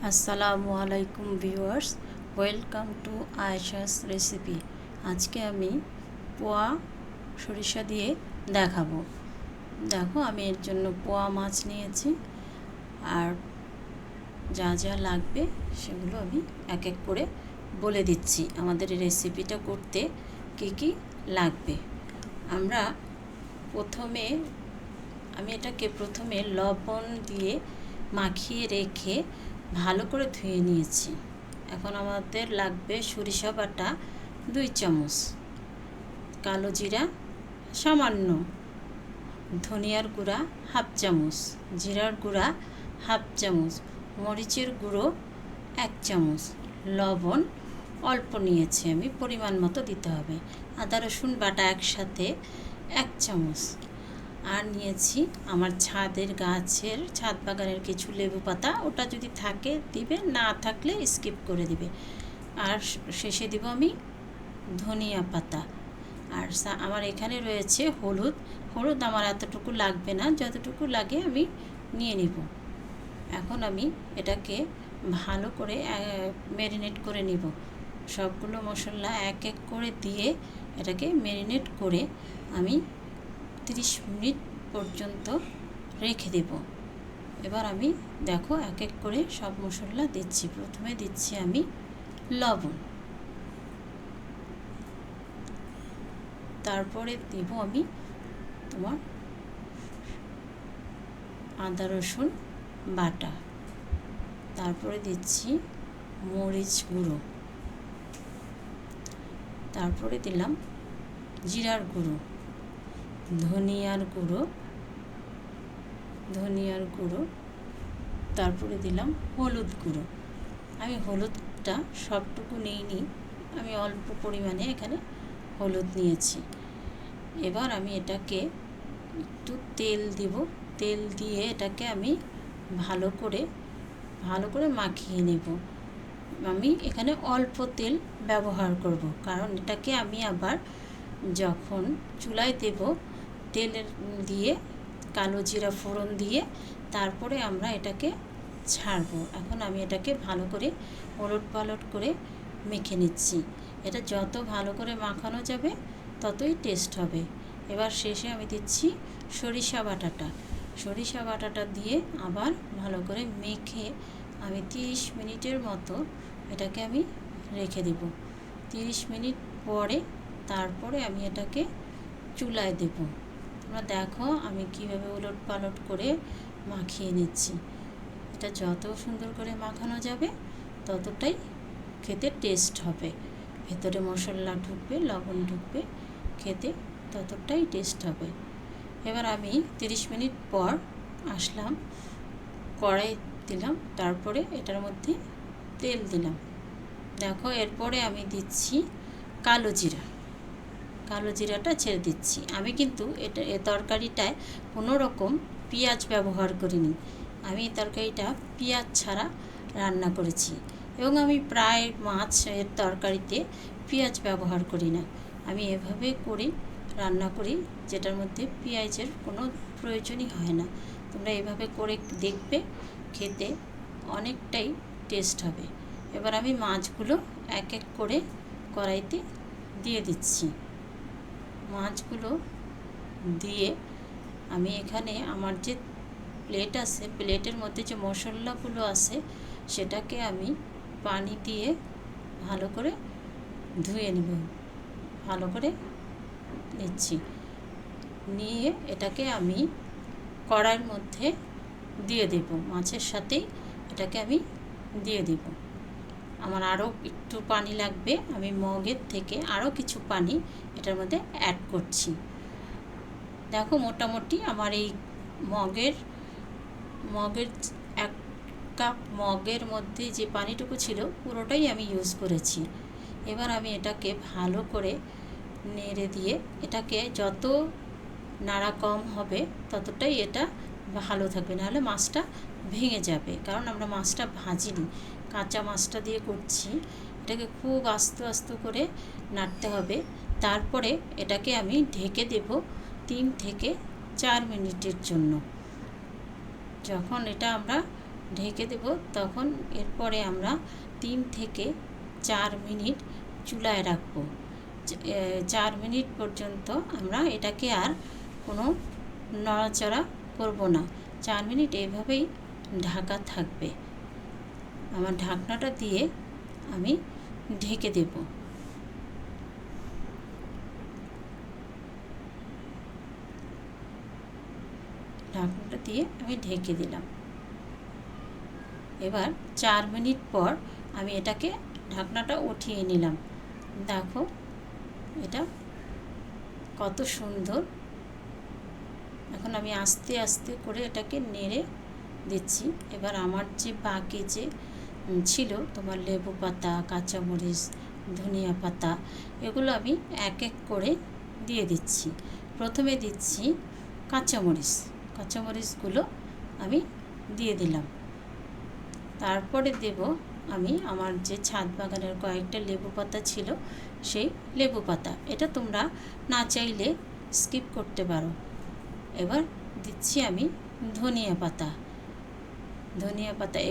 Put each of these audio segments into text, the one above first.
আসসালামু আলাইকুম viewers, welcome to Ayesha's recipe. আজকে আমি পোয়া সরিষা দিয়ে দেখাবো। দেখো, আমি এর জন্য পোয়া মাছ নিয়েছি, আর যা যা লাগবে সেগুলো আমি এক এক করে বলে দিচ্ছি। আমাদের এই রেসিপিটা করতে কি কি লাগবে। আমি এটাকে প্রথমে লবণ দিয়ে মাখিয়ে রেখে ভালো করে ধুয়ে নিয়েছি। এখন আমাদের লাগবে সরিষা বাটা 2 চামচ, কালো জিরা সামান্য, ধনিয়ার গুঁড়া হাফ চামচ, জিরার গুঁড়া হাফ চামচ, মরিচের গুঁড়ো 1 চামচ, লবণ অল্প নিয়েছি আমি, পরিমাণ মতো দিতে হবে। আদা রসুন বাটা একসাথে 1 চামচ। আর নিয়েছি আমার ছাদ বাগানের কিছু লেবু পাতা, ওটা যদি থাকে দিবে, না থাকলে স্কিপ করে দিবে। আর শেষে দিব আমি ধনিয়া পাতা। আর আমার এখানে রয়েছে হলুদ আমার এতটুকু লাগবে না, যতটুকু লাগে আমি নিয়ে নিব। এখন আমি এটাকে ভালো করে ম্যারিনেট করে নিব। সবগুলো মশলা এক এক করে দিয়ে এটাকে ম্যারিনেট করে আমি 30 মিনিট পর্যন্ত রেখে দেব। এবার আমি দেখো এক এক করে সব মশলা দিচ্ছি। প্রথমে দিচ্ছি আমি লবণ, তারপরে দেব আমি তোমার আদা রসুন বাটা, তারপরে দিচ্ছি মরিচ গুঁড়ো, তারপরে দিলাম জিরার গুঁড়ো, ধনিয়ার গুঁড়ো, তারপরে দিলাম হলুদ গুঁড়ো। আমি হলুদটা সবটুকু নিইনি, আমি অল্প পরিমাণে এখানে হলুদ নিয়েছি। এবার আমি এটাকে একটু তেল দিব, তেল দিয়ে এটাকে আমি ভালো করে মাখিয়ে নেব। আমি এখানে অল্প তেল ব্যবহার করব, কারণ এটাকে আমি আবার যখন চুলায় দেব, তেলের দিয়ে কালো জিরা ফোড়ন দিয়ে তারপরে আমরা এটাকে ছাড়বো। এখন আমি এটাকে ভালো করে ওলটপালট করে মেখে নিচ্ছি। এটা যত ভালো করে মাখানো যাবে ততই টেস্ট হবে। এবার শেষে আমি দিচ্ছি সরিষা বাটাটা দিয়ে আবার ভালো করে মেখে আমি 30 মিনিটের মতো এটাকে আমি রেখে দেব। 30 মিনিট পরে তারপরে আমি এটাকে চুলায় দেব। তোমরা দেখো আমি কীভাবে ওলটপালট করে মাখিয়ে নিচ্ছি। এটা যত সুন্দর করে মাখানো যাবে ততটাই খেতে টেস্ট হবে। ভেতরে মশলা ঢুকবে, লবণ ঢুকবে, খেতে ততটাই টেস্ট হবে। এবার আমি 30 মিনিট পর আসলাম, কড়াই দিলাম, তারপরে এটার মধ্যে তেল দিলাম। দেখো এরপরে আমি দিচ্ছি কালো জিরাটা ছেড়ে দিচ্ছি। আমি কিন্তু এ তরকারিটায় কোনো রকম পেঁয়াজ ব্যবহার করিনি। আমি এই তরকারিটা পেঁয়াজ ছাড়া রান্না করেছি, এবং আমি প্রায় মাছের তরকারিতে পেঁয়াজ ব্যবহার করি না। আমি এভাবে করে রান্না করি, যেটার মধ্যে পেঁয়াজের কোনো প্রয়োজনই হয় না। তোমরা এভাবে করে দেখবে, খেতে অনেকটাই টেস্ট হবে। এবার আমি মাছগুলো এক এক করে কড়াইতে দিয়ে দিচ্ছি। মাছগুলো দিয়ে আমি এখানে আমার যে প্লেট আছে, প্লেটের মধ্যে যে মশলাগুলো আছে সেটাকে আমি পানি দিয়ে ভালো করে ধুয়ে নেব। ভালো করে নিচ্ছি, নিয়ে এটাকে আমি কড়াইয়ের মধ্যে দিয়ে দেব। মাছের সাথেই এটাকে আমি দিয়ে দেব। আমার আরও একটু পানি লাগবে, আমি মগের থেকে আরও কিছু পানি এটার মধ্যে অ্যাড করছি। দেখো মোটামুটি আমার এই মগের 1 কাপ মগের মধ্যে যে পানিটুকু ছিল পুরোটাই আমি ইউজ করেছি। এবার আমি এটাকে ভালো করে নেড়ে দিয়ে, এটাকে যত নাড়া কম হবে ততটাই এটা ভালো থাকবে, নাহলে মাছটা ভেঙে যাবে। কারণ আমরা মাছটা ভাজিনি, কাঁচা মাছটা দিয়ে করছি। এটাকে খুব আস্তে করে নাড়তে হবে। তারপরে এটাকে আমি ঢেকে দেব 3 থেকে 4 মিনিটের জন্য। যখন এটা আমরা ঢেকে দেব, তখন এরপরে আমরা 3 থেকে 4 মিনিট চুলায় রাখবো। 4 মিনিট পর্যন্ত আমরা এটাকে আর কোনো নড়াচড়া করব না। 4 মিনিট এভাবেই ঢাকা থাকবে। আমার ঢাকনাটা দিয়ে আমি ঢেকে দেব। ঢাকনাটা দিয়ে আমি ঢেকে দিলাম। এবার 4 মিনিট পর আমি এটাকে ঢাকনাটা উঠিয়ে নিলাম। দেখো এটা কত সুন্দর। এখন আমি আস্তে আস্তে করে এটাকে নেড়ে দিচ্ছি। এবার আমার যে বাকি যে ছিল তোমার লেবু পাতা, কাঁচামরিচ, ধনিয়া পাতা, এগুলো আমি এক এক করে দিয়ে দিচ্ছি। প্রথমে দিচ্ছি কাঁচামরিচগুলো আমি দিয়ে দিলাম। তারপরে দেব আমি আমার যে ছাদ বাগানের কয়েকটা লেবু পাতা ছিল সেই লেবু পাতা। এটা তোমরা না চাইলে স্কিপ করতে পারো। এবার দিচ্ছি আমি ধনিয়া পাতা।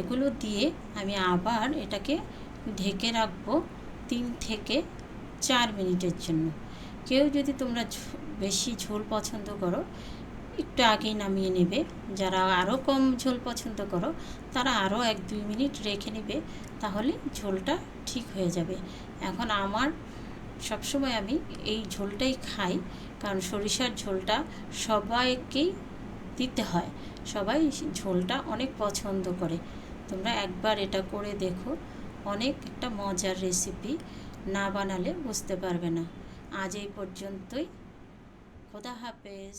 এগুলো দিয়ে আমি আবার এটাকে ঢেকে রাখবো 3 থেকে 4 মিনিটের জন্য। কেউ যদি তোমরা বেশি ঝোল পছন্দ করো একটু আগেই নামিয়ে নেবে। যারা আরও কম ঝোল পছন্দ করো তারা আরও 1-2 মিনিট রেখে নেবে, তাহলে ঝোলটা ঠিক হয়ে যাবে। এখন আমার সবসময় আমি এই ঝোলটাই খাই, কারণ সরিষার ঝোলটা সবাইকেই দিতে হয়। সবাই ঝোলটা অনেক পছন্দ করে। তোমরা একবার এটা করে দেখো, অনেক একটা মজার রেসিপি, না বানালে বুঝতে পারবে না। আজ এই পর্যন্তই। খোদা হাফেজ।